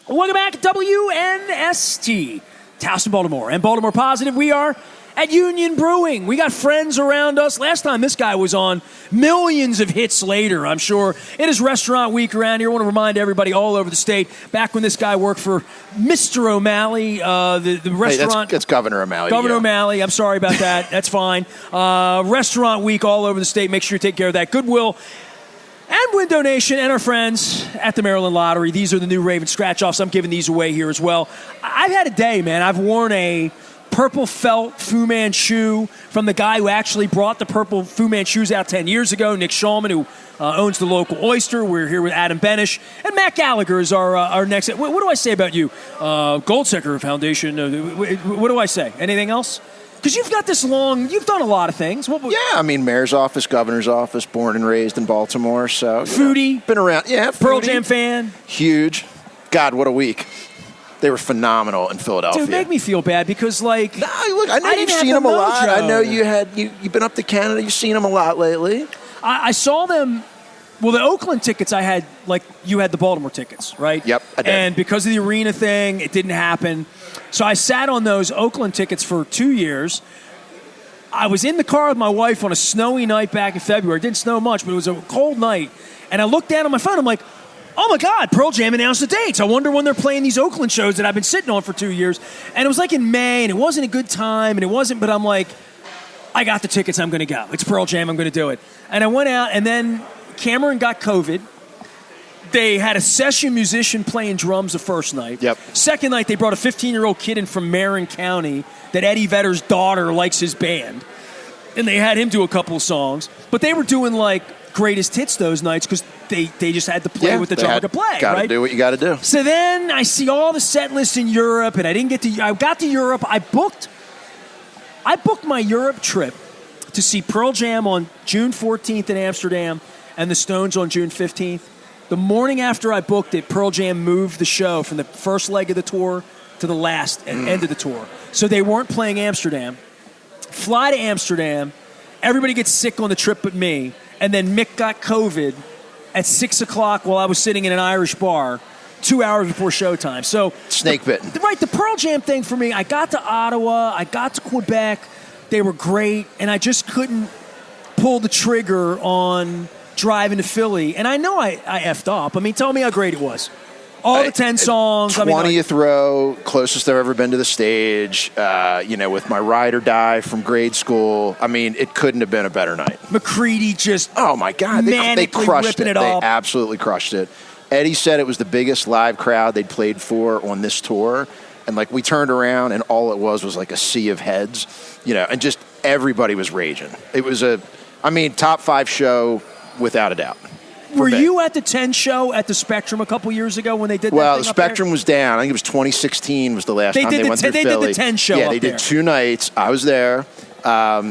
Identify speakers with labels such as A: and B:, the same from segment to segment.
A: Welcome back to WNST, Towson, Baltimore, and Baltimore Positive. We are at Union Brewing. We got friends around us. Last time this guy was on, millions of hits later, I'm sure. It is Restaurant Week around here. I want to remind everybody all over the state, back when this guy worked for Mr. O'Malley, the restaurant.
B: Hey, that's Governor O'Malley.
A: Governor O'Malley. I'm sorry about that. That's fine. Restaurant Week all over the state. Make sure you take care of that. Goodwill and Win Donation and our friends at the Maryland Lottery. These are the new Raven scratch-offs. I'm giving these away here as well. I've had a day, man. I've worn a purple felt Fu Manchu from the guy who actually brought the purple Fu Manchus out 10 years ago, Nick Shulman, who owns the local Oyster. We're here with Adam Benish. And Matt Gallagher is our next. What do I say about you? Goldseker Foundation. What do I say? Anything else? Because you've got this long, you've done a lot of things.
B: Mayor's office, governor's office, born and raised in Baltimore. So
A: Foodie.
B: Been around. Yeah,
A: Pearl
B: foodie.
A: Jam fan.
B: Huge. God, what a week. They were phenomenal in Philadelphia.
A: Dude, make me feel bad because, like...
B: Look, I know you've seen them a lot. I know you've been up to Canada. You've seen them a lot lately.
A: I saw them... Well, the Oakland tickets I had, like, you had the Baltimore tickets, right?
B: Yep, I did.
A: And because of the arena thing, it didn't happen. So I sat on those Oakland tickets for 2 years. I was in the car with my wife on a snowy night back in February. It didn't snow much, but it was a cold night. And I looked down on my phone. I'm like, oh, my God, Pearl Jam announced the dates. I wonder when they're playing these Oakland shows that I've been sitting on for 2 years. And it was like in May, and it wasn't a good time, and it wasn't, but I'm like, I got the tickets. I'm going to go. It's Pearl Jam. I'm going to do it. And I went out, and then Cameron got COVID. They had a session musician playing drums the first night.
B: Yep.
A: Second night, they brought a 15-year-old kid in from Marin County that Eddie Vedder's daughter likes his band. And they had him do a couple of songs. But they were doing, like, greatest hits those nights because they just had to play with the drummer to play,
B: Got to
A: right?
B: do what you got to do.
A: So then I see all the set lists in Europe, and I got to Europe. I booked my Europe trip to see Pearl Jam on June 14th in Amsterdam and the Stones on June 15th. The morning after I booked it, Pearl Jam moved the show from the first leg of the tour to the last end of the tour. So they weren't playing Amsterdam. Fly to Amsterdam. Everybody gets sick on the trip but me. And then Mick got COVID at 6 o'clock while I was sitting in an Irish bar 2 hours before showtime. So
B: snake bitten.
A: Right, the Pearl Jam thing for me, I got to Ottawa, I got to Quebec. They were great, and I just couldn't pull the trigger on driving to Philly. And I know I effed up. I mean, tell me how great it was. All the 10 songs.
B: 20th row, closest I've ever been to the stage, with my ride or die from grade school. I mean, it couldn't have been a better night.
A: McCready just
B: oh my God, they crushed
A: ripping it
B: They
A: up.
B: absolutely crushed it. Eddie said it was the biggest live crowd they'd played for on this tour. And, like, we turned around, and all it was like a sea of heads, and just everybody was raging. It was top 5 show without a doubt.
A: Were you at the 10 show at the Spectrum a couple years ago when they did that?
B: Well, the Spectrum was down. I think it was 2016 was the last time they went through Philly.
A: They did the 10 show
B: Yeah,
A: up
B: they did
A: there.
B: 2 nights. I was there.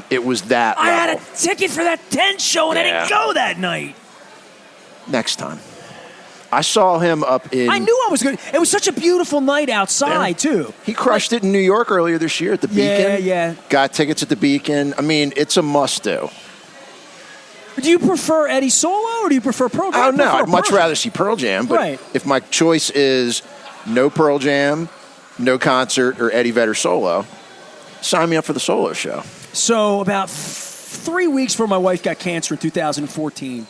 B: It was that
A: I
B: level.
A: had a ticket for that 10 show, and I didn't go that night.
B: Next time. I saw him up in...
A: I knew I was good. It was such a beautiful night outside, too.
B: He crushed it in New York earlier this year at the Beacon.
A: Yeah.
B: Got tickets at the Beacon. I mean, it's a must-do.
A: Do you prefer Eddie solo or do you prefer Pearl Jam?
B: Oh, no. I'd much rather see Pearl Jam. But if my choice is no Pearl Jam, no concert, or Eddie Vedder solo, sign me up for the solo show.
A: So about 3 weeks before my wife got cancer in 2014,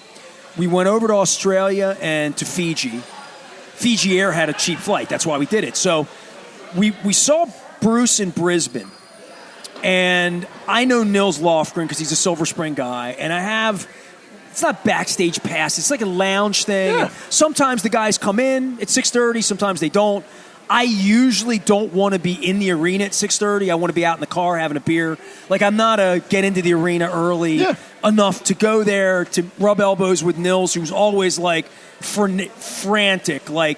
A: we went over to Australia and to Fiji. Fiji Air had a cheap flight. That's why we did it. So we saw Bruce in Brisbane. And I know Nils Lofgren because he's a Silver Spring guy. And I have, it's not backstage pass. It's like a lounge thing.
B: Yeah.
A: Sometimes the guys come in at 6:30. Sometimes they don't. I usually don't want to be in the arena at 6:30. I want to be out in the car having a beer. Like, I'm not a get into the arena early enough to go there to rub elbows with Nils, who's always, like, frantic. Like,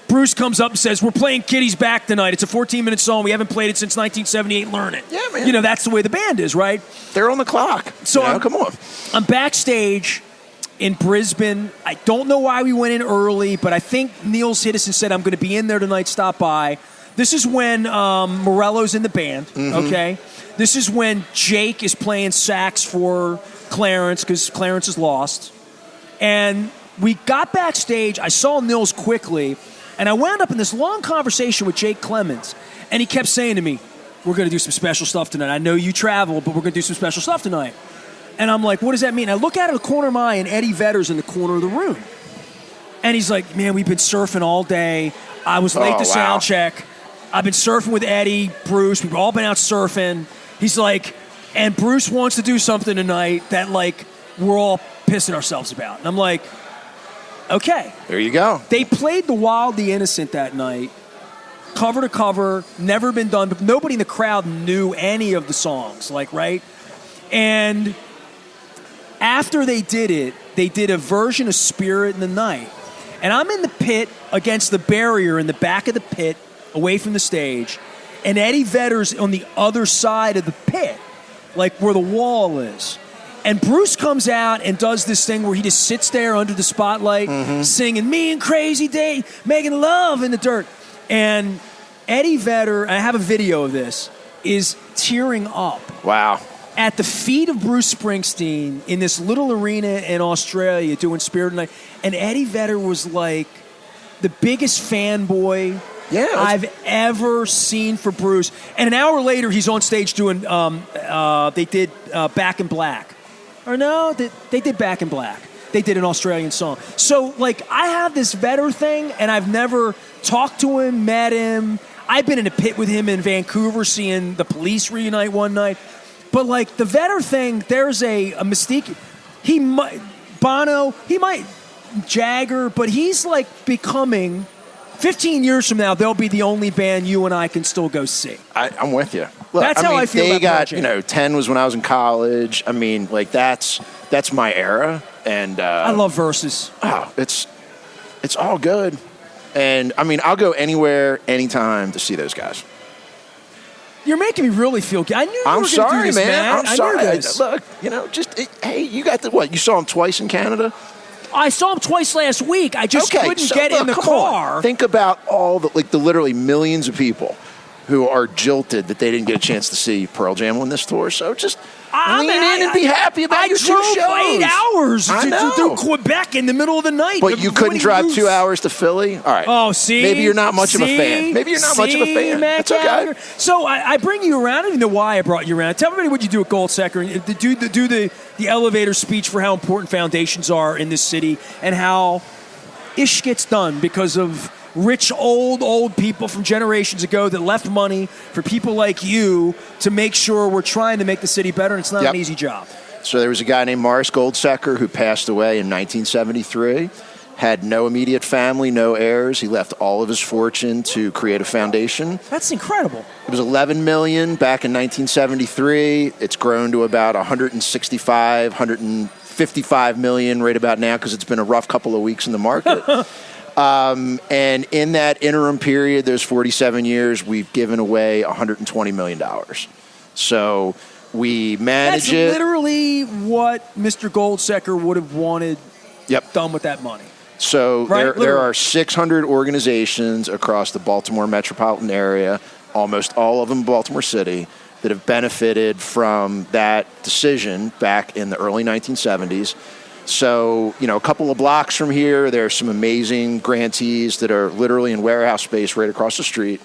A: Bruce comes up and says, we're playing Kitty's Back tonight. It's a 14-minute song. We haven't played it since 1978. Learn it.
B: Yeah, man.
A: That's the way the band is, right?
B: They're on the clock.
A: So
B: come on.
A: I'm backstage in Brisbane. I don't know why we went in early, but I think Niels hit us and said, I'm going to be in there tonight, stop by. This is when Morello's in the band, okay? This is when Jake is playing sax for Clarence because Clarence is lost. And we got backstage. I saw Nils quickly, And I wound up in this long conversation with Jake Clemens, and he kept saying to me, we're going to do some special stuff tonight. I know you traveled, but we're going to do some special stuff tonight. And I'm like, what does that mean? I look out of the corner of my eye, and Eddie Vedder's in the corner of the room. And he's like, man, we've been surfing all day. I was late to sound check. I've been surfing with Eddie, Bruce. We've all been out surfing. He's like, and Bruce wants to do something tonight that, like, we're all pissing ourselves about. And I'm like, okay.
B: There you go.
A: They played The Wild, the Innocent that night, cover to cover, never been done. But nobody in the crowd knew any of the songs, like, right? And after they did it, they did a version of Spirit in the Night. And I'm in the pit against the barrier in the back of the pit, away from the stage, and Eddie Vedder's on the other side of the pit, like where the wall is. And Bruce comes out and does this thing where he just sits there under the spotlight, singing "Me and Crazy Dave, making love in the dirt." And Eddie Vedder, I have a video of this, is tearing up.
B: Wow.
A: At the feet of Bruce Springsteen in this little arena in Australia doing Spirit Night. And Eddie Vedder was like the biggest fanboy I've ever seen for Bruce. And an hour later, he's on stage doing, they did Back in Black. Or no, they did Back in Black. They did an Australian song. So, like, I have this Vedder thing, and I've never talked to him, met him. I've been in a pit with him in Vancouver seeing the Police reunite one night. But, like, the Vedder thing, there's a mystique. He might, Bono, he might, Jagger, but he's, like, becoming, 15 years from now, they'll be the only band you and I can still go see.
B: I'm with you. Look,
A: that's how I feel
B: they
A: about
B: got,
A: Project.
B: 10 was when I was in college. I mean, like, that's my era. And
A: I love Versus.
B: Oh, it's all good. And, I mean, I'll go anywhere, anytime to see those guys.
A: You're making me really feel good. I knew you were going to do this, man.
B: I'm sorry.
A: I knew this.
B: Look, hey, you got what? You saw him twice in Canada?
A: I saw him twice last week. I just couldn't get in the car.
B: On. Think about all the literally millions of people who are jilted that they didn't get a chance to see Pearl Jam on this tour. So just lean in and be happy about your two shows.
A: I drove 8 hours to Quebec in the middle of the night.
B: But you couldn't drive 2 hours to Philly? All right.
A: Oh, see?
B: Maybe you're not much of a fan. Maybe you're not much of a fan. That's okay.
A: So I bring you around. I don't even know why I brought you around. Tell everybody what you do at Goldseker. Do the elevator speech for how important foundations are in this city and how ish gets done because of rich, old people from generations ago that left money for people like you to make sure we're trying to make the city better, and it's not an easy job.
B: So there was a guy named Morris Goldseker who passed away in 1973, had no immediate family, no heirs. He left all of his fortune to create a foundation.
A: That's incredible.
B: It was $11 million back in 1973. It's grown to about 155 million right about now because it's been a rough couple of weeks in the market. And in that interim period, those 47 years, we've given away $120 million. So we manage it.
A: That's literally what Mr. Goldseker would have wanted done with that money.
B: So there are 600 organizations across the Baltimore metropolitan area, almost all of them Baltimore City, that have benefited from that decision back in the early 1970s. So, a couple of blocks from here, there are some amazing grantees that are literally in warehouse space right across the street.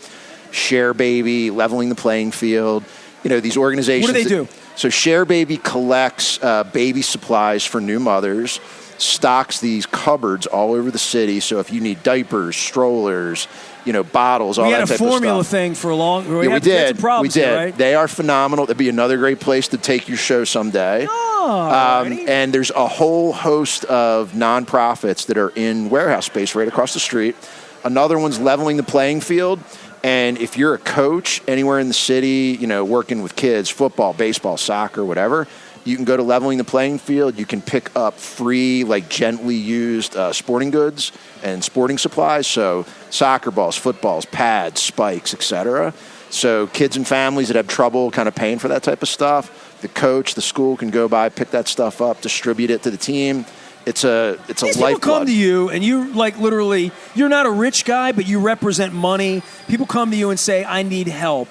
B: Share Baby, Leveling the Playing Field. These organizations.
A: What do they do?
B: So Share Baby collects baby supplies for new mothers, stocks these cupboards all over the city. So if you need diapers, strollers, bottles, all that type of stuff.
A: We had a formula thing for a long.
B: We did.
A: Some problems
B: we did.
A: There, right?
B: They are phenomenal. That'd be another great place to take your show someday. And there's a whole host of nonprofits that are in warehouse space right across the street. Another one's Leveling the Playing Field. And if you're a coach anywhere in the city, working with kids, football, baseball, soccer, whatever, you can go to Leveling the Playing Field. You can pick up free, gently used sporting goods and sporting supplies. So soccer balls, footballs, pads, spikes, etc. So kids and families that have trouble kind of paying for that type of stuff, the coach, the school can go by, pick that stuff up, distribute it to the team. It's a
A: These
B: lifeblood.
A: People come to you, and you literally, you're not a rich guy, but you represent money. People come to you and say, "I need help."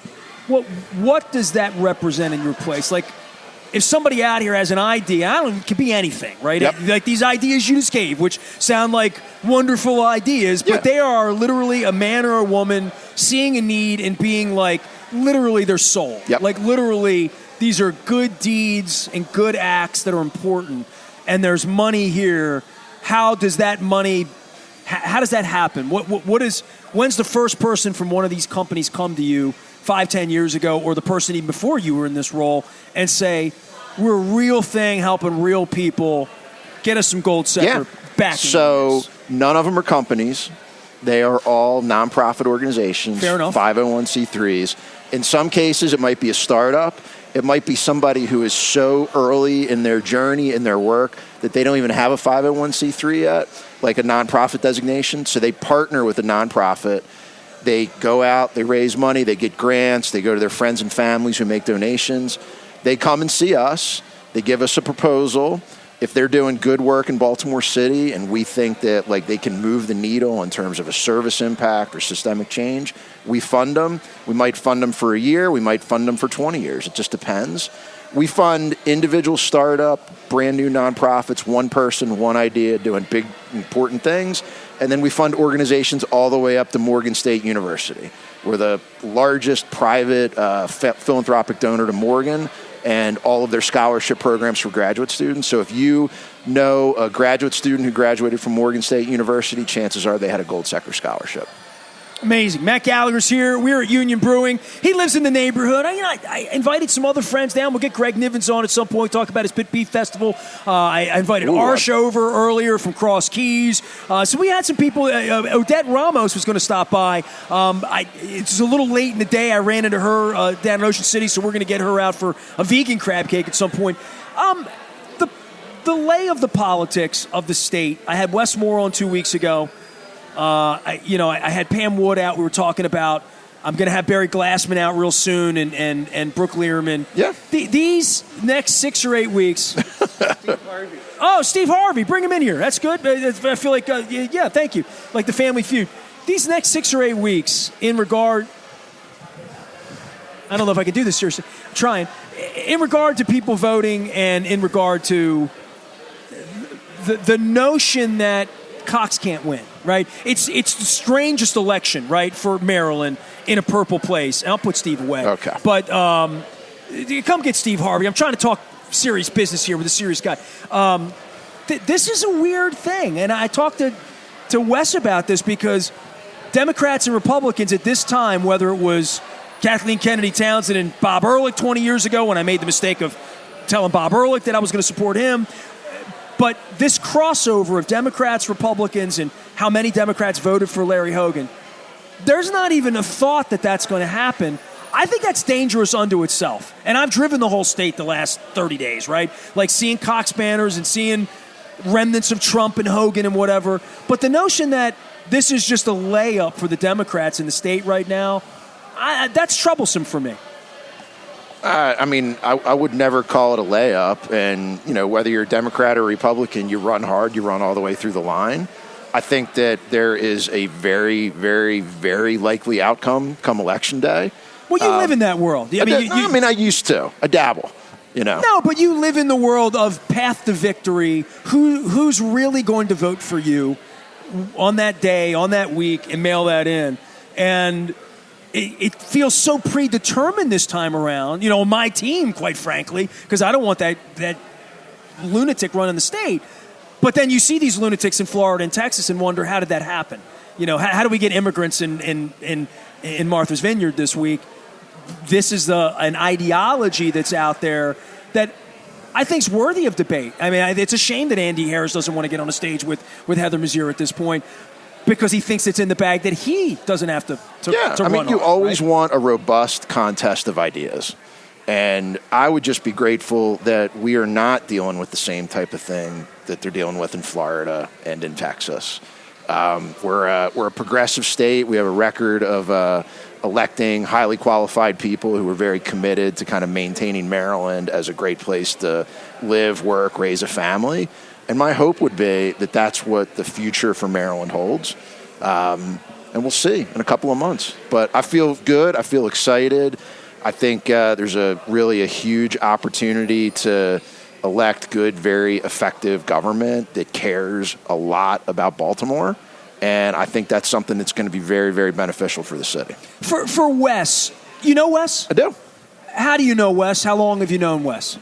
A: What does that represent in your place? if somebody out here has an idea, it could be anything, right?
B: Yep.
A: Like these ideas you just gave, which sound like wonderful ideas, but they are literally a man or a woman seeing a need and being like literally their soul.
B: Yep.
A: Like literally, these are good deeds and good acts that are important, and there's money here. How does that money? How does that happen? When's the first person from one of these companies come to you 5-10 years ago, or the person even before you were in this role, and say, we're a real thing helping real people, get us some Goldseker backing?
B: So none of them are companies. They are all nonprofit organizations.
A: Fair enough.
B: 501c3s. In some cases, it might be a startup. It might be somebody who is so early in their journey, in their work, that they don't even have a 501c3 yet, like a nonprofit designation. So they partner with a nonprofit. They go out, they raise money, they get grants, they go to their friends and families who make donations. They come and see us. They give us a proposal. If they're doing good work in Baltimore City and we think that like they can move the needle in terms of a service impact or systemic change, we fund them. We might fund them for a year. We might fund them for 20 years. It just depends. We fund individual startup, brand new nonprofits, one person, one idea, doing big, important things. And then we fund organizations all the way up to Morgan State University. We're the largest private philanthropic donor to Morgan and all of their scholarship programs for graduate students. So if you know a graduate student who graduated from Morgan State University, chances are they had a Goldseker scholarship.
A: Amazing. Matt Gallagher's here. We're at Union Brewing. He lives in the neighborhood. I invited some other friends down. We'll get Greg Nivens on at some point, talk about his Pit Beef Festival. I invited Arsh over earlier from Cross Keys. So we had some people. Odette Ramos was going to stop by. It's a little late in the day. I ran into her down in Ocean City, so we're going to get her out for a vegan crab cake at some point. The lay of the politics of the state. I had Wes Moore on 2 weeks ago. I had Pam Wood out. We were talking about I'm going to have Barry Glassman out real soon and Brooke Learman.
B: Yeah.
A: These next 6 or 8 weeks. Steve Harvey. Oh, Steve Harvey. Bring him in here. That's good. I feel like, thank you. Like the Family Feud. These next 6 or 8 weeks in regard, I don't know if I can do this seriously. I'm trying. In regard to people voting and in regard to the notion that Cox can't win, right? It's the strangest election, right, for Maryland in a purple place. And I'll put Steve away.
B: Okay.
A: But come get Steve Harvey. I'm trying to talk serious business here with a serious guy. This is a weird thing. And I talked to Wes about this because Democrats and Republicans at this time, whether it was Kathleen Kennedy Townsend and Bob Ehrlich 20 years ago when I made the mistake of telling Bob Ehrlich that I was going to support him, but this crossover of Democrats, Republicans, and how many Democrats voted for Larry Hogan, there's not even a thought that that's going to happen. I think that's dangerous unto itself. And I've driven the whole state the last 30 days, right? Like seeing Cox banners and seeing remnants of Trump and Hogan and whatever. But the notion that this is just a layup for the Democrats in the state right now, that's troublesome for me.
B: I would never call it a layup. And, whether you're a Democrat or Republican, you run hard, you run all the way through the line. I think that there is a very, very, very likely outcome come Election Day.
A: Well, you live in that world.
B: I used to. I dabble,
A: No, but you live in the world of path to victory. Who's really going to vote for you on that day, on that week, and mail that in? And it feels so predetermined this time around, on my team, quite frankly, because I don't want that lunatic running the state. But then you see these lunatics in Florida and Texas and wonder, how did that happen? How do we get immigrants in Martha's Vineyard this week? This is an ideology that's out there that I think is worthy of debate. It's a shame that Andy Harris doesn't want to get on a stage with Heather Mazier at this point, because he thinks it's in the bag that he doesn't have to run
B: you
A: on,
B: always
A: right?
B: want a robust contest of ideas. And I would just be grateful that we are not dealing with the same type of thing that they're dealing with in Florida and in Texas. We're a progressive state. We have a record of electing highly qualified people who are very committed to kind of maintaining Maryland as a great place to live, work, raise a family. And my hope would be that that's what the future for Maryland holds. And we'll see in a couple of months. But I feel good. I feel excited. I think there's really a huge opportunity to elect good, very effective government that cares a lot about Baltimore. And I think that's something that's going to be very, very beneficial for the city.
A: For Wes, you know Wes?
B: I do.
A: How do you know Wes? How long have you known Wes?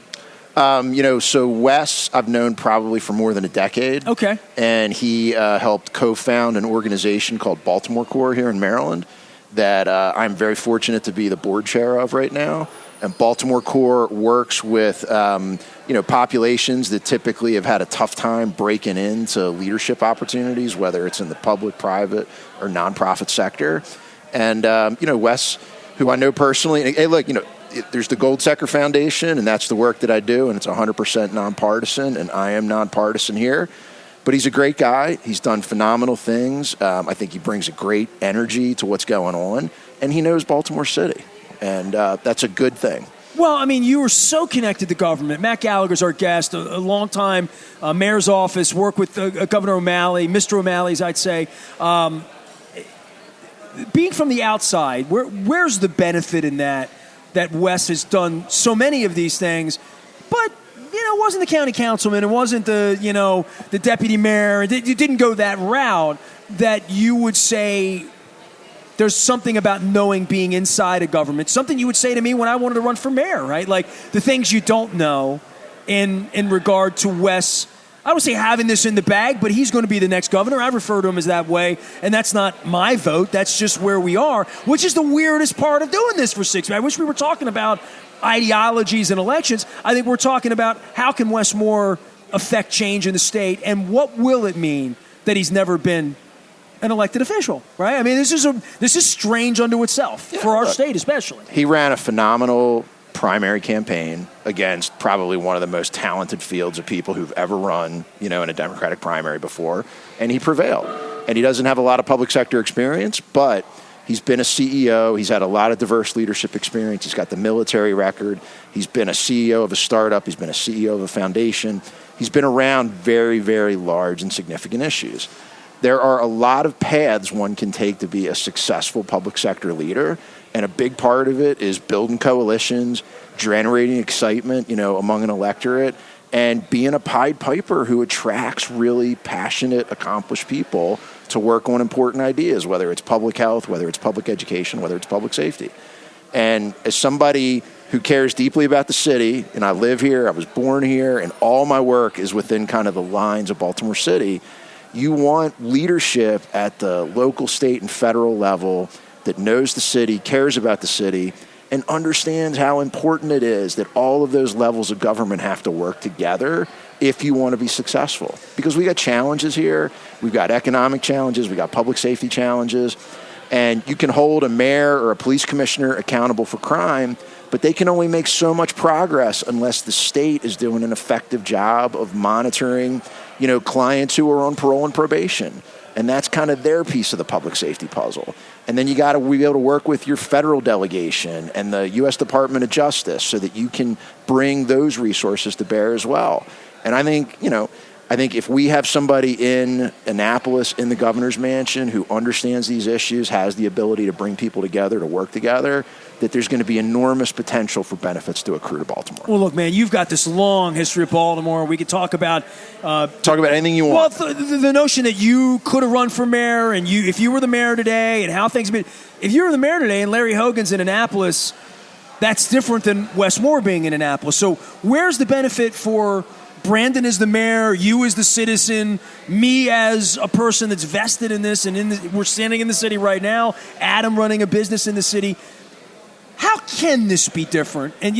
B: So Wes I've known probably for more than a decade.
A: Okay.
B: And he helped co-found an organization called Baltimore Corps here in Maryland that I'm very fortunate to be the board chair of right now. And Baltimore Corps works with, populations that typically have had a tough time breaking into leadership opportunities, whether it's in the public, private, or nonprofit sector. And, Wes, who I know personally, and, hey, look, there's the Goldseker Foundation, and that's the work that I do, and it's 100% nonpartisan, and I am nonpartisan here. But he's a great guy. He's done phenomenal things. I think he brings a great energy to what's going on, and he knows Baltimore City, and that's a good thing.
A: Well, I mean, you were so connected to government. Matt Gallagher's our guest, a long-time mayor's office, worked with Governor O'Malley, Mr. O'Malley's, I'd say. Being from the outside, where's the benefit in that Wes has done so many of these things, but it wasn't the county councilman, it wasn't the deputy mayor, it didn't go that route, that you would say there's something about knowing being inside a government, something you would say to me when I wanted to run for mayor, right? Like the things you don't know in regard to Wes. I don't say having this in the bag, but he's going to be the next governor. I refer to him as that way, and that's not my vote. That's just where we are, which is the weirdest part of doing this for 6 months. I wish we were talking about ideologies and elections. I think we're talking about how can Wes Moore affect change in the state, and what will it mean that he's never been an elected official, right? I mean, this is strange unto itself for our state especially.
B: He ran a phenomenal primary campaign against probably one of the most talented fields of people who've ever run, in a Democratic primary before, and he prevailed. And he doesn't have a lot of public sector experience, but he's been a CEO. He's had a lot of diverse leadership experience. He's got the military record. He's been a CEO of a startup. He's been a CEO of a foundation. He's been around very, very large and significant issues. There are a lot of paths one can take to be a successful public sector leader, and a big part of it is building coalitions, generating excitement, among an electorate, and being a Pied Piper who attracts really passionate, accomplished people to work on important ideas, whether it's public health, whether it's public education, whether it's public safety. And as somebody who cares deeply about the city, and I live here, I was born here, and all my work is within kind of the lines of Baltimore City, you want leadership at the local, state, and federal level that knows the city, cares about the city, and understands how important it is that all of those levels of government have to work together if you want to be successful. Because we got challenges here. We've got economic challenges. We got public safety challenges. And you can hold a mayor or a police commissioner accountable for crime, but they can only make so much progress unless the state is doing an effective job of monitoring, clients who are on parole and probation. And that's kind of their piece of the public safety puzzle. And then you got to be able to work with your federal delegation and the U.S. Department of Justice so that you can bring those resources to bear as well. And I think if we have somebody in Annapolis, in the governor's mansion, who understands these issues, has the ability to bring people together, to work together, that there's going to be enormous potential for benefits to accrue to Baltimore.
A: Well, look, man, you've got this long history of Baltimore. We could talk about
B: anything you want.
A: Well, the notion that you could have run for mayor, and if you were the mayor today, and how things have been. If you were the mayor today, and Larry Hogan's in Annapolis, that's different than Wes Moore being in Annapolis. So, where's the benefit for Brandon as the mayor, you as the citizen, me as a person that's vested in this, and we're standing in the city right now, Adam running a business in the city. How can this be different? And,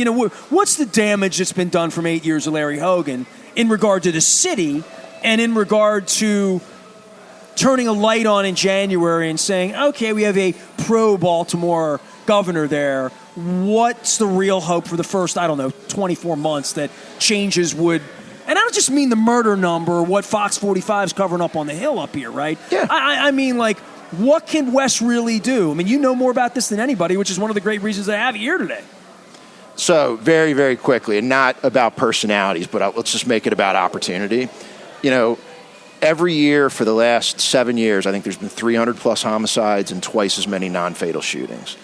A: what's the damage that's been done from 8 years of Larry Hogan in regard to the city and in regard to turning a light on in January and saying, okay, we have a pro-Baltimore governor there. What's the real hope for the first, 24 months that changes would... And I don't just mean the murder number or what Fox 45 is covering up on the Hill up here, right?
B: Yeah.
A: I mean, what can Wes really do? I mean, you know more about this than anybody, which is one of the great reasons I have you here today.
B: So very, very quickly, and not about personalities, but let's just make it about opportunity. Every year for the last 7 years, I think there's been 300 plus homicides and twice as many non-fatal shootings.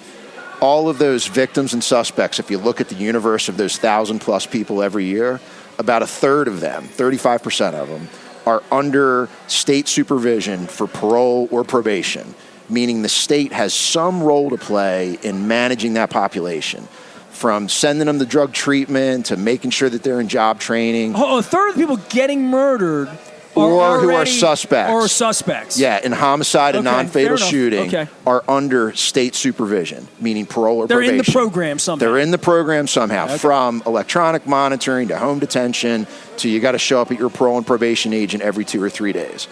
B: all of those victims and suspects, if you look at the universe of those 1,000+ people every year, about a third of them, 35% of them, are under state supervision for parole or probation, meaning the state has some role to play in managing that population, from sending them to drug treatment to making sure that they're in job training.
A: Oh, a third of the people getting murdered
B: or who are suspects.
A: Or suspects.
B: Yeah, in homicide and non-fatal shooting
A: are
B: under state supervision, meaning parole or probation.
A: They're in the program somehow.
B: They're in the program somehow, from electronic monitoring to home detention to you got to show up at your parole and probation agent every 2 or 3 days.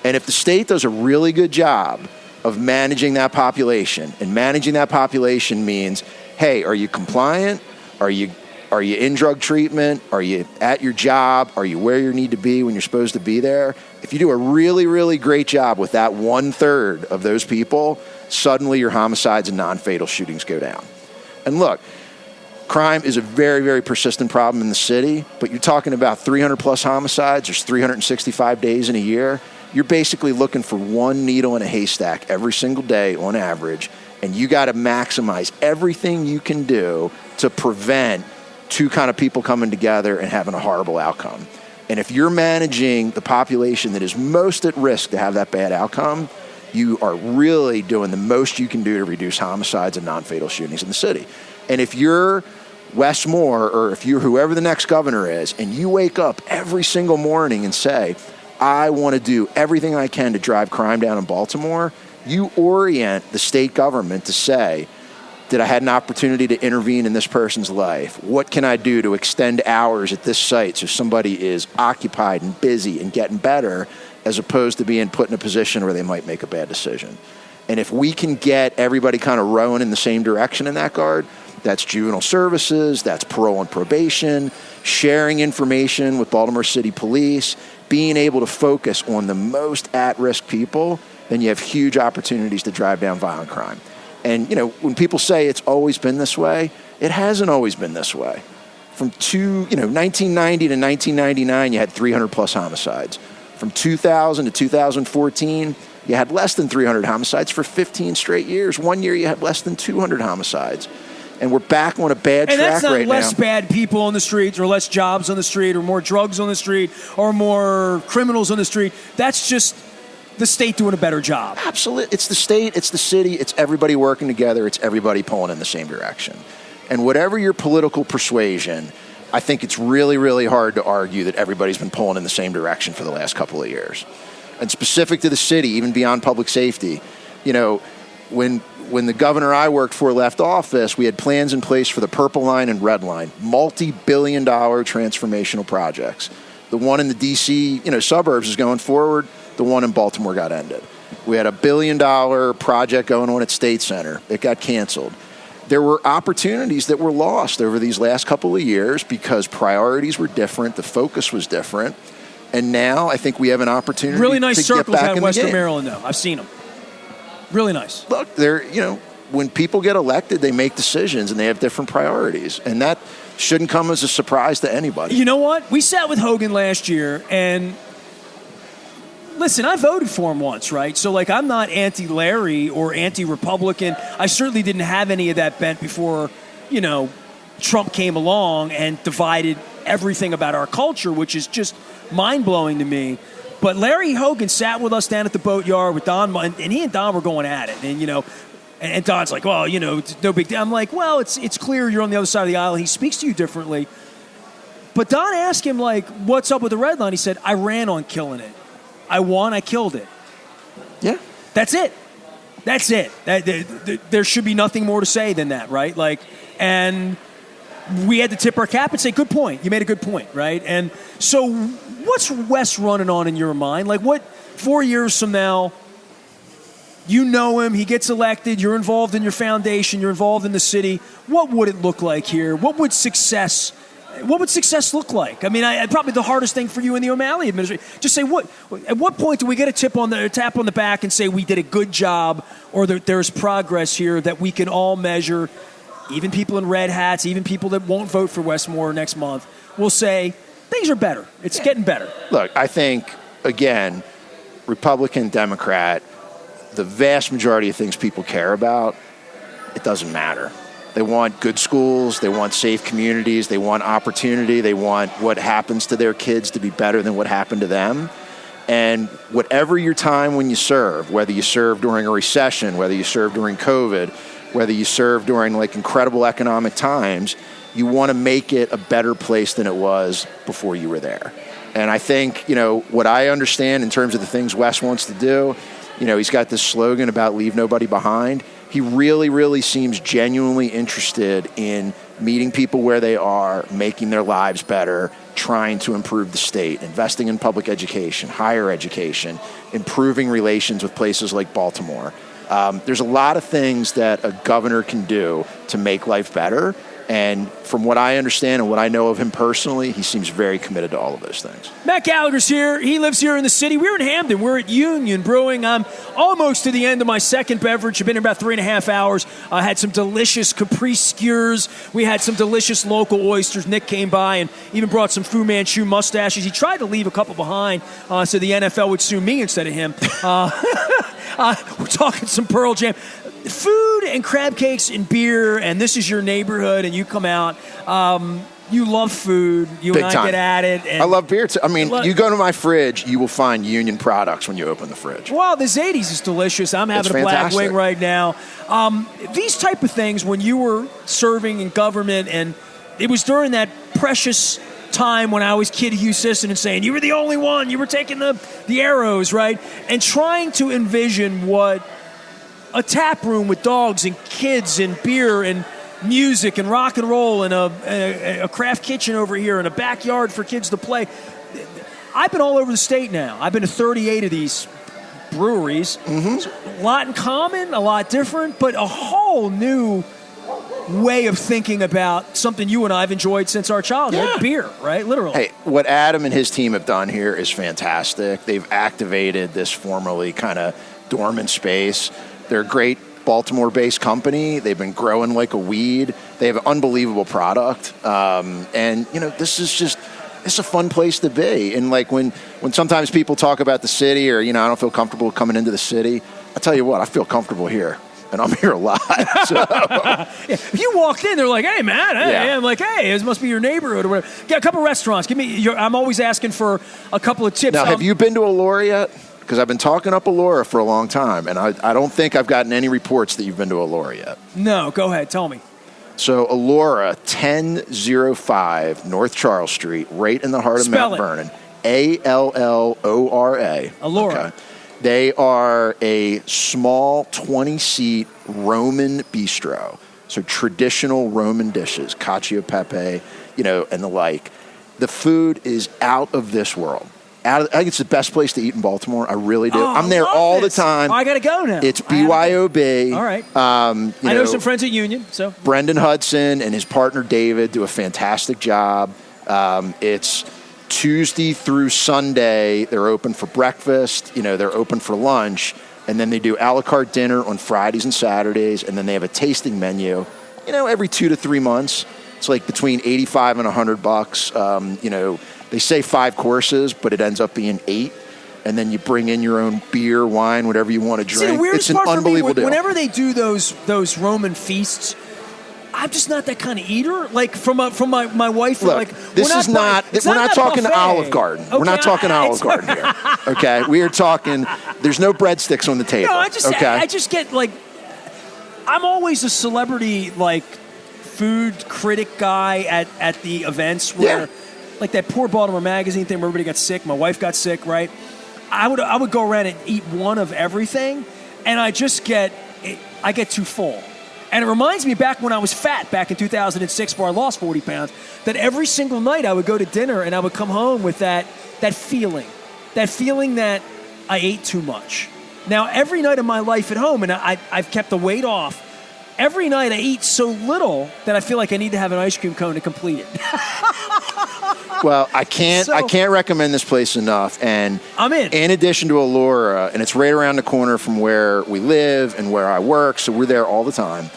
B: And if the state does a really good job of managing that population, and managing that population means, hey, are you compliant? Are you in drug treatment? Are you at your job? Are you where you need to be when you're supposed to be there? If you do a really, really great job with that 1/3 of those people, suddenly your homicides and non-fatal shootings go down. And look, crime is a very, very persistent problem in the city, but you're talking about 300+ homicides. There's 365 days in a year. You're basically looking for one needle in a haystack every single day on average, and you got to maximize everything you can do to prevent two kind of people coming together and having a horrible outcome. And if you're managing the population that is most at risk to have that bad outcome, you are really doing the most you can do to reduce homicides and non-fatal shootings in the city. And if you're Wes Moore, or if you're whoever the next governor is, and you wake up every single morning and say, I want to do everything I can to drive crime down in Baltimore, you orient the state government to say, that I had an opportunity to intervene in this person's life. What can I do to extend hours at this site so somebody is occupied and busy and getting better, as opposed to being put in a position where they might make a bad decision? And if we can get everybody kind of rowing in the same direction in that regard, that's juvenile services, that's parole and probation, sharing information with Baltimore City Police, being able to focus on the most at-risk people, then you have huge opportunities to drive down violent crime. And, you know, when people say it's always been this way, it hasn't always been this way. From 1990 to 1999, you had 300+ homicides. From 2000 to 2014, you had less than 300 homicides for 15 straight years. One year, you had less than 200 homicides. And we're back on a bad track right now.
A: And that's not less bad people on the streets, or less jobs on the street, or more drugs on the street, or more criminals on the street. That's just the state doing a better job.
B: Absolutely. It's the state, it's the city, it's everybody working together, it's everybody pulling in the same direction. And whatever your political persuasion, I think it's really, really hard to argue that everybody's been pulling in the same direction for the last couple of years. And specific to the city, even beyond public safety, you know, when the governor I worked for left office, we had plans in place for the Purple Line and Red Line, multi-billion-dollar transformational projects. The one in the D.C. suburbs is going forward. The one in Baltimore got ended. We had a $1 billion project going on at State Center. It got canceled. There were opportunities that were lost over these last couple of years because priorities were different, the focus was different, and now I think we have an opportunity
A: really nice
B: to
A: circles
B: get back
A: out
B: in
A: Western
B: the game.
A: Maryland, though. I've seen them. Really nice.
B: Look, when people get elected, they make decisions and they have different priorities, and that shouldn't come as a surprise to anybody.
A: You know what? We sat with Hogan last year, and listen, I voted for him once, right? So, I'm not anti-Larry or anti-Republican. I certainly didn't have any of that bent before, Trump came along and divided everything about our culture, which is just mind-blowing to me. But Larry Hogan sat with us down at the Boatyard with Don, and he and Don were going at it. And Don's like, well, it's no big deal. I'm like, well, it's clear you're on the other side of the aisle. He speaks to you differently. But Don asked him, what's up with the Red Line? He said, I ran on killing it. I won, I killed it.
B: Yeah.
A: That's it. That's it. There should be nothing more to say than that, right? And we had to tip our cap and say, good point. You made a good point, right? And so what's Wes running on in your mind? 4 years from now, you know him, he gets elected, you're involved in your foundation, you're involved in the city. What would it look like here? What would success look like? I mean, probably the hardest thing for you in the O'Malley administration. Just say, at what point do we get a tap on the back and say we did a good job, or that there's progress here that we can all measure? Even people in red hats, even people that won't vote for Wes Moore next month, will say things are better. It's getting better.
B: Look, I think, again, Republican, Democrat, the vast majority of things people care about, it doesn't matter. They want good schools. They want safe communities. They want opportunity. They want what happens to their kids to be better than what happened to them. And whatever your time when you serve, whether you serve during a recession, whether you serve during COVID, whether you serve during like incredible economic times, you want to make it a better place than it was before you were there. And I think, what I understand in terms of the things Wes wants to do, he's got this slogan about leave nobody behind. He really, really seems genuinely interested in meeting people where they are, making their lives better, trying to improve the state, investing in public education, higher education, improving relations with places like Baltimore. There's a lot of things that a governor can do to make life better. And from what I understand and what I know of him personally, he seems very committed to all of those things.
A: Matt Gallagher's here. He lives here in the city. We're in Hamden. We're at Union Brewing. I'm almost to the end of my second beverage. I've been here about 3.5 hours. I had some delicious Capri skewers. We had some delicious local oysters. Nick came by and even brought some Fu Manchu mustaches. He tried to leave a couple behind so the NFL would sue me instead of him. We're talking some Pearl Jam. Food and crab cakes and beer, and this is your neighborhood, and you come out. You love food. You
B: Big
A: and I
B: time.
A: get at it. And
B: I love beer, too. I mean, you go to my fridge, you will find Union products when you open the fridge.
A: Well, the Zadies is delicious. I'm having a black wing right now. These type of things, when you were serving in government, and it was during that precious time when I was kidding you, Sisson, and saying, you were the only one. You were taking the arrows, right? And trying to envision what a tap room with dogs and kids and beer and music and rock and roll and a craft kitchen over here and a backyard for kids to play. I've been all over the state now. I've been to 38 of these breweries. Mm-hmm. A lot in common, a lot different, but a whole new way of thinking about something you and I have enjoyed since our childhood, beer, right? Literally.
B: Hey, what Adam and his team have done here is fantastic. They've activated this formerly kind of dormant space. They're a great Baltimore-based company. They've been growing like a weed. They have an unbelievable product. And, this is just, it's a fun place to be. And like when sometimes people talk about the city or, I don't feel comfortable coming into the city, I tell you what, I feel comfortable here. And I'm here a lot. So.
A: If you walked in, they're like, hey, man. Hey. Yeah. I'm like, hey, this must be your neighborhood or whatever. Get a couple restaurants. I'm always asking for a couple of tips.
B: Now, have you been to Allura yet? Because I've been talking up Allura for a long time, and I don't think I've gotten any reports that you've been to Allura yet.
A: No, go ahead. Tell me.
B: So Allura, 1005 North Charles Street, right in the heart of Mount Vernon. Allora.
A: Allura.
B: Okay. They are a small 20-seat Roman bistro. So traditional Roman dishes, cacio e pepe, and the like. The food is out of this world. I think it's the best place to eat in Baltimore. I really do. I'm there all the time.
A: I got to go now.
B: It's BYOB.
A: All right.
B: I
A: know some friends at Union. So
B: Brendan Hudson and his partner David do a fantastic job. It's Tuesday through Sunday. They're open for breakfast. They're open for lunch. And then they do a la carte dinner on Fridays and Saturdays. And then they have a tasting menu, every 2 to 3 months. It's like between $85 and $100. They say 5 courses, but it ends up being 8. And then you bring in your own beer, wine, whatever you want to drink. It's an unbelievable deal.
A: Whenever they do those Roman feasts, I'm just not that kind of eater. Like from my wife.
B: Look, we're not talking Olive Garden. Okay, we're not talking Olive Garden here. Okay, we are talking. There's no breadsticks on the table.
A: No, I just get like. I'm always a celebrity food critic guy at the events where. Yeah. Like that poor Baltimore Magazine thing where everybody got sick. My wife got sick, right? I would go around and eat one of everything, and I get too full. And it reminds me back when I was fat, back in 2006 where I lost 40 pounds, that every single night I would go to dinner and I would come home with that feeling that I ate too much. Now, every night of my life at home, and I've kept the weight off, every night I eat so little that I feel like I need to have an ice cream cone to complete it.
B: Well, I can't recommend this place enough. And
A: I'm in.
B: In addition to Allura, and it's right around the corner from where we live and where I work, so we're there all the time.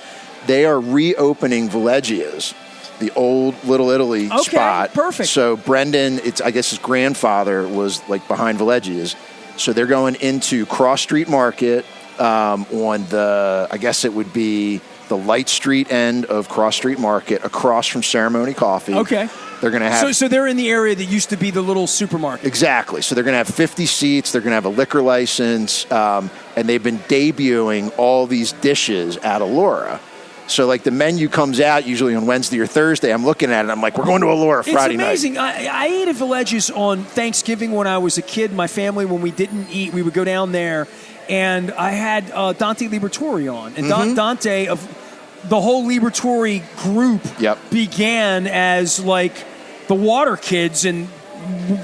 B: They are reopening Villeggia's, the old Little Italy spot.
A: Perfect.
B: So Brendan, I guess his grandfather was behind Villeggia's. So they're going into Cross Street Market on I guess it would be the Light Street end of Cross Street Market, across from Ceremony Coffee.
A: Okay.
B: They're going to have...
A: So they're in the area that used to be the little supermarket.
B: Exactly. So they're going to have 50 seats. They're going to have a liquor license. And they've been debuting all these dishes at Allura. So, like, the menu comes out usually on Wednesday or Thursday. I'm looking at it. I'm like, we're going to Allura Friday night.
A: It's amazing. I ate at Villegas on Thanksgiving when I was a kid. My family, when we didn't eat, we would go down there. And I had Dante Liberatore on. And Dante, of the whole Liberatore group, began as, like, the water kids and,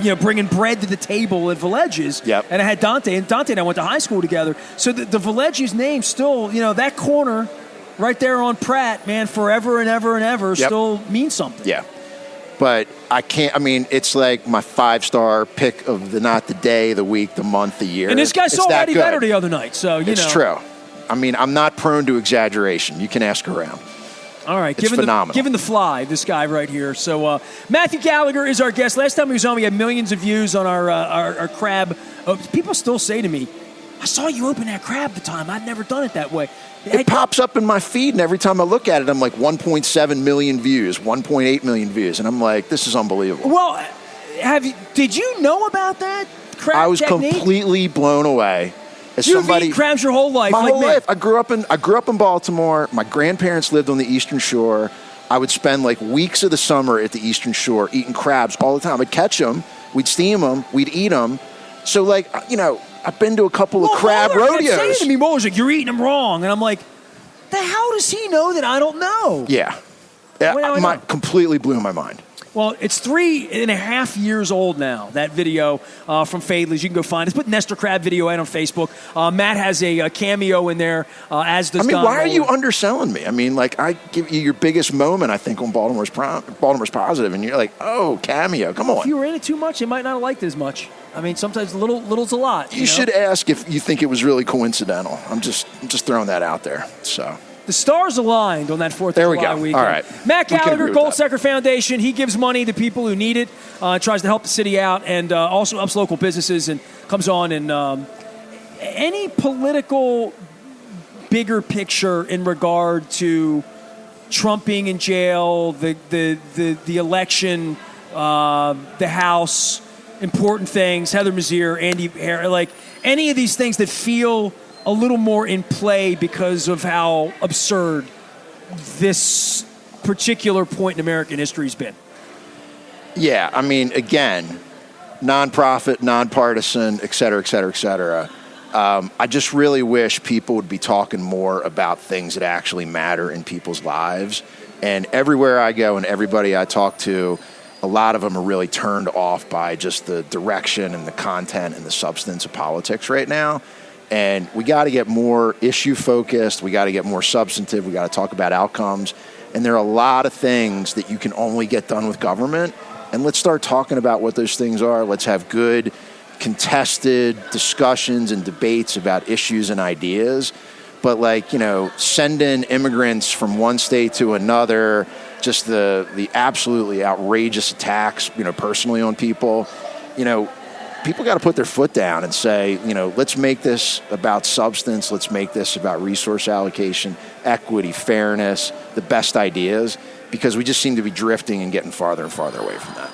A: you know, bringing bread to the table at Villegas. And I had Dante. And Dante and I went to high school together. So the Villegas name still, you know, that corner... right there on Pratt, man, forever and ever and ever still means something.
B: Yeah. But I can't, I mean, it's like my 5-star pick of not the day, the week, the month, the year.
A: And this guy saw Eddie Vedder the other night, so, you know.
B: It's true. I mean, I'm not prone to exaggeration. You can ask around.
A: All right.
B: It's phenomenal.
A: Given the fly, this guy right here. So Matthew Gallagher is our guest. Last time he was on, we had millions of views on our crab. People still say to me, I saw you open that crab the time. I'd never done it that way.
B: It pops up in my feed, and every time I look at it, I'm like 1.7 million views, 1.8 million views, and I'm like, this is unbelievable.
A: Well, did you know about that crab
B: I was
A: technique?
B: Completely blown away.
A: You've eaten crabs your whole life.
B: My whole life. I grew up in Baltimore. My grandparents lived on the Eastern Shore. I would spend like weeks of the summer at the Eastern Shore eating crabs all the time. I'd catch them, we'd steam them, we'd eat them. So, like, you know, I've been to a couple of crab rodeos.
A: Kept saying to me, Mo was like, you're eating them wrong. And I'm like, the hell does he know that I don't know?
B: Yeah. Completely blew my mind.
A: Well, it's 3.5 years old now, that video from Fadley's. You can go find it. Put Nestor Crab video out on Facebook. Matt has a cameo in there, as does Don
B: why are you
A: Moeller.
B: underselling me? I mean, like, I give you your biggest moment, I think, on Baltimore's Positive, and you're like, oh, cameo, come on.
A: If you were in it too much, they might not have liked it as much. I mean, sometimes little's a lot.
B: You should ask if you think it was really coincidental. I'm just throwing that out there. So
A: the stars aligned on that 4th of July weekend.
B: All right.
A: Matt Gallagher, Goldseker Foundation. He gives money to people who need it, tries to help the city out, and also helps local businesses and comes on. And any political bigger picture in regard to Trump being in jail, the election, the House, important things, Heather Mazier, Andy Hare, like any of these things that feel a little more in play because of how absurd this particular point in American history has been.
B: Yeah, I mean, again, nonprofit, nonpartisan, et cetera, et cetera, et cetera. I just really wish people would be talking more about things that actually matter in people's lives. And everywhere I go and everybody I talk to, a lot of them are really turned off by just the direction and the content and the substance of politics right now. And we got to get more issue focused. We got to get more substantive. We got to talk about outcomes. And there are a lot of things that you can only get done with government. And let's start talking about what those things are. Let's have good, contested discussions and debates about issues and ideas. But, like, you know, sending immigrants from one state to another, just the absolutely outrageous attacks, you know, personally on people, you know, people got to put their foot down and say, you know, let's make this about substance. Let's make this about resource allocation, equity, fairness, the best ideas, because we just seem to be drifting and getting farther and farther away from that.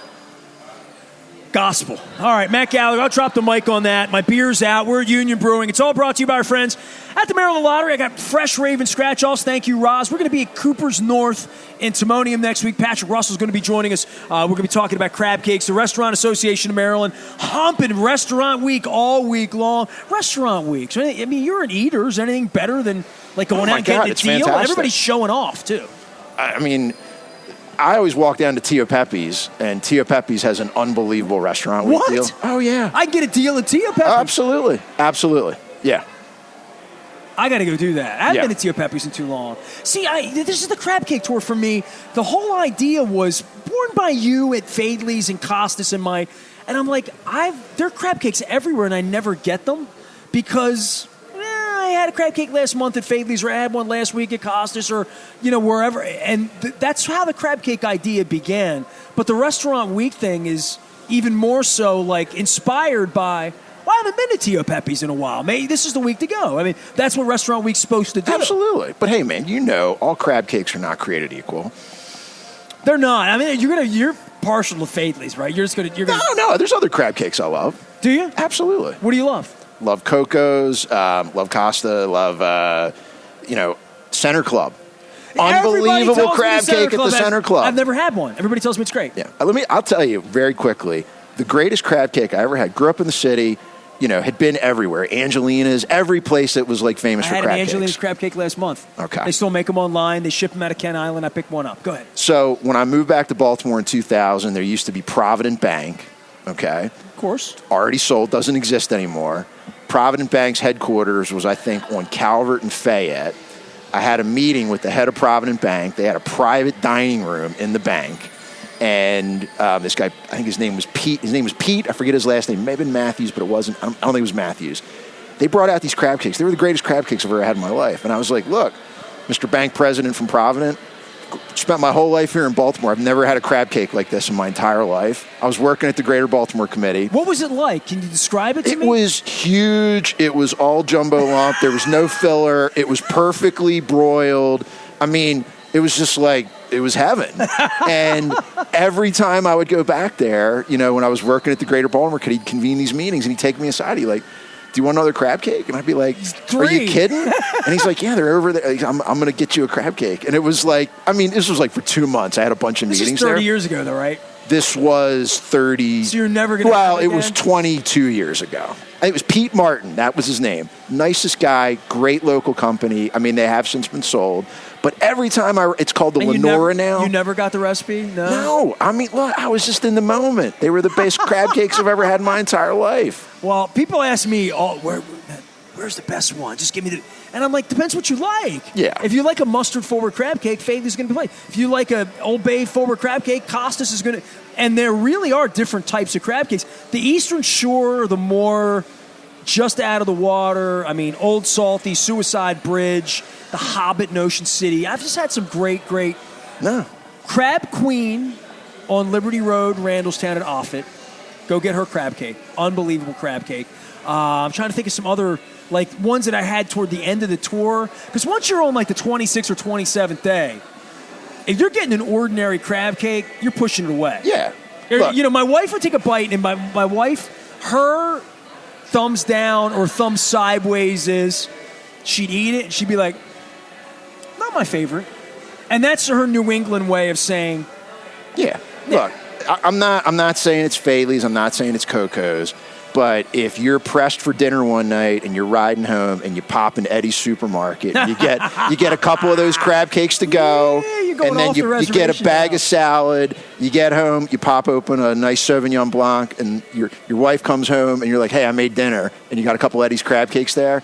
A: Gospel. All right, Matt Gallagher, I'll drop the mic on that. My beer's out. We're at Union Brewing. It's all brought to you by our friends at the Maryland Lottery. I got fresh Raven scratch-offs. Thank you, Roz. We're going to be at Cooper's North in Timonium next week. Patrick Russell's going to be joining us. We're going to be talking about crab cakes. The Restaurant Association of Maryland, humping Restaurant Week all week long. Restaurant Week. So, I mean, you're an eater. Is there anything better than, like, going out and getting a deal?
B: Fantastic.
A: Everybody's showing off, too.
B: I mean, I always walk down to Tio Pepe's, and Tio Pepe's has an unbelievable restaurant week deal.
A: Oh, yeah. I get a deal at Tio Pepe's.
B: Absolutely. Absolutely. Yeah.
A: I got to go do that. I haven't been to Tio Pepe's in too long. See, this is the crab cake tour for me. The whole idea was born by you at Fadley's and Costas and I'm like, there are crab cakes everywhere, and I never get them because I had a crab cake last month at Fadley's, or I had one last week at Costas, or, you know, wherever. And that's how the crab cake idea began. But the Restaurant Week thing is even more so, like, inspired by, why haven't been to Tio Pepe's in a while. Maybe this is the week to go. I mean, that's what Restaurant Week's supposed to do.
B: Absolutely. But hey, man, all crab cakes are not created equal.
A: They're not. I mean, you're partial to Faithlies, right?
B: No. There's other crab cakes I love.
A: Do you?
B: Absolutely.
A: What do you love?
B: Love Coco's. Love Costa. Love Center Club. Unbelievable crab cake at the Center Club.
A: I've never had one. Everybody tells me it's great.
B: Yeah. I'll tell you very quickly. The greatest crab cake I ever had. Grew up in the city. Had been everywhere. Angelina's, every place that was like famous for crab cakes.
A: I had an Angelina's crab cake last month.
B: Okay.
A: They still make them online. They ship them out of Kent Island. I picked one up. Go ahead.
B: So when I moved back to Baltimore in 2000, there used to be Provident Bank. Okay.
A: Of course.
B: Already sold. Doesn't exist anymore. Provident Bank's headquarters was, I think, on Calvert and Fayette. I had a meeting with the head of Provident Bank. They had a private dining room in the bank. And this guy, I think his name was Pete. I forget his last name. It may have been Matthews, but it wasn't. I don't think it was Matthews. They brought out these crab cakes. They were the greatest crab cakes I've ever had in my life. And I was like, look, Mr. Bank President from Provident, spent my whole life here in Baltimore. I've never had a crab cake like this in my entire life. I was working at the Greater Baltimore Committee.
A: What was it like? Can you describe it to me?
B: It was huge. It was all jumbo lump. There was no filler. It was perfectly broiled. I mean, it was just like, it was heaven. And every time I would go back there, when I was working at the Greater Baltimore, he'd convene these meetings and he'd take me aside. He'd like, do you want another crab cake? And I'd be like,
A: 3.
B: Are you kidding? And he's like, yeah, they're over there. Like, I'm going to get you a crab cake. And it was like, this was like for 2 months. I had a bunch of meetings there.
A: This is 30 years ago, though, right?
B: This was 30.
A: So you're never going to
B: Well, it was 22 years ago. It was Pete Martin. That was his name. Nicest guy, great local company. They have since been sold. But every time it's called the Lenora now.
A: You never got the recipe?
B: No. Look, I was just in the moment. They were the best crab cakes I've ever had in my entire life.
A: Well, people ask me, where's the best one? Just give me the... And I'm like, depends what you like.
B: Yeah.
A: If you like a mustard-forward crab cake, Faith's going to be played. If you like a Old Bay-forward crab cake, Costas is going to... And there really are different types of crab cakes. The Eastern Shore, the more just out of the water, Old Salty, Suicide Bridge, the Hobbit in Ocean City. I've just had some great...
B: No.
A: Crab Queen on Liberty Road, Randallstown at Offutt. Go get her crab cake. Unbelievable crab cake. I'm trying to think of some other... ones that I had toward the end of the tour. Because once you're on the 26th or 27th day, if you're getting an ordinary crab cake, you're pushing it away.
B: Yeah.
A: Look. My wife would take a bite, and my wife, her thumbs down or thumbs sideways is, she'd eat it, and she'd be like, not my favorite. And that's her New England way of saying...
B: Yeah. Look, I'm not saying it's Faith's. I'm not saying it's Coco's. But if you're pressed for dinner one night and you're riding home and you pop into Eddie's Supermarket, you get a couple of those crab cakes to go, and then you get a bag of salad. You get home, you pop open a nice Sauvignon Blanc, and your wife comes home and you're like, hey, I made dinner, and you got a couple of Eddie's crab cakes there.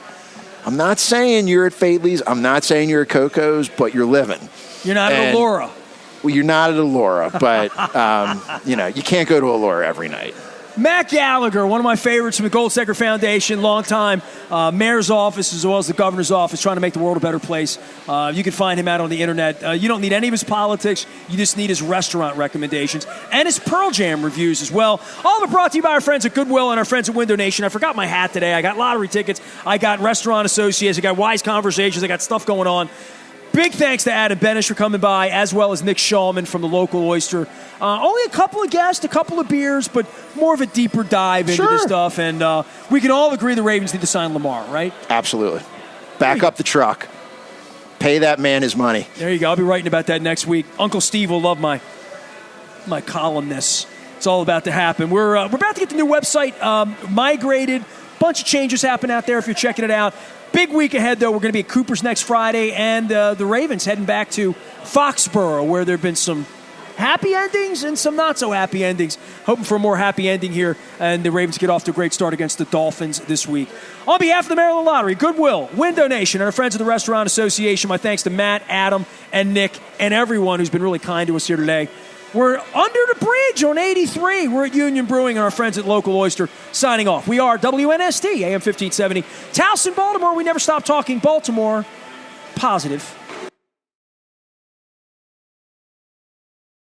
B: I'm not saying you're at Faith's. I'm not saying you're at Coco's, but you're living.
A: You're not at Allura.
B: Well, you're not at Allura, but you can't go to Allura every night.
A: Matt Gallagher, one of my favorites from the Goldseker Foundation, longtime mayor's office as well as the governor's office, trying to make the world a better place. You can find him out on the internet. You don't need any of his politics. You just need his restaurant recommendations and his Pearl Jam reviews as well. All of it brought to you by our friends at Goodwill and our friends at Window Nation. I forgot my hat today. I got lottery tickets. I got restaurant associates. I got wise conversations. I got stuff going on. Big thanks to Adam Benish for coming by, as well as Nick Shulman from the local Oyster. Only a couple of guests, a couple of beers, but more of a deeper dive into this stuff. And we can all agree the Ravens need to sign Lamar, right?
B: Absolutely. Back up the truck. Pay that man his money.
A: There you go. I'll be writing about that next week. Uncle Steve will love my columnists. It's all about to happen. We're about to get the new website migrated. Bunch of changes happen out there if you're checking it out. Big week ahead, though. We're going to be at Cooper's next Friday, and the Ravens heading back to Foxborough, where there have been some happy endings and some not-so-happy endings. Hoping for a more happy ending here, and the Ravens get off to a great start against the Dolphins this week. On behalf of the Maryland Lottery, Goodwill, Window Nation, and our friends at the Restaurant Association, my thanks to Matt, Adam, and Nick, and everyone who's been really kind to us here today. We're under the bridge on 83. We're at Union Brewing and our friends at Local Oyster signing off. We are WNST, AM 1570. Towson, Baltimore. We never stop talking Baltimore. Positive.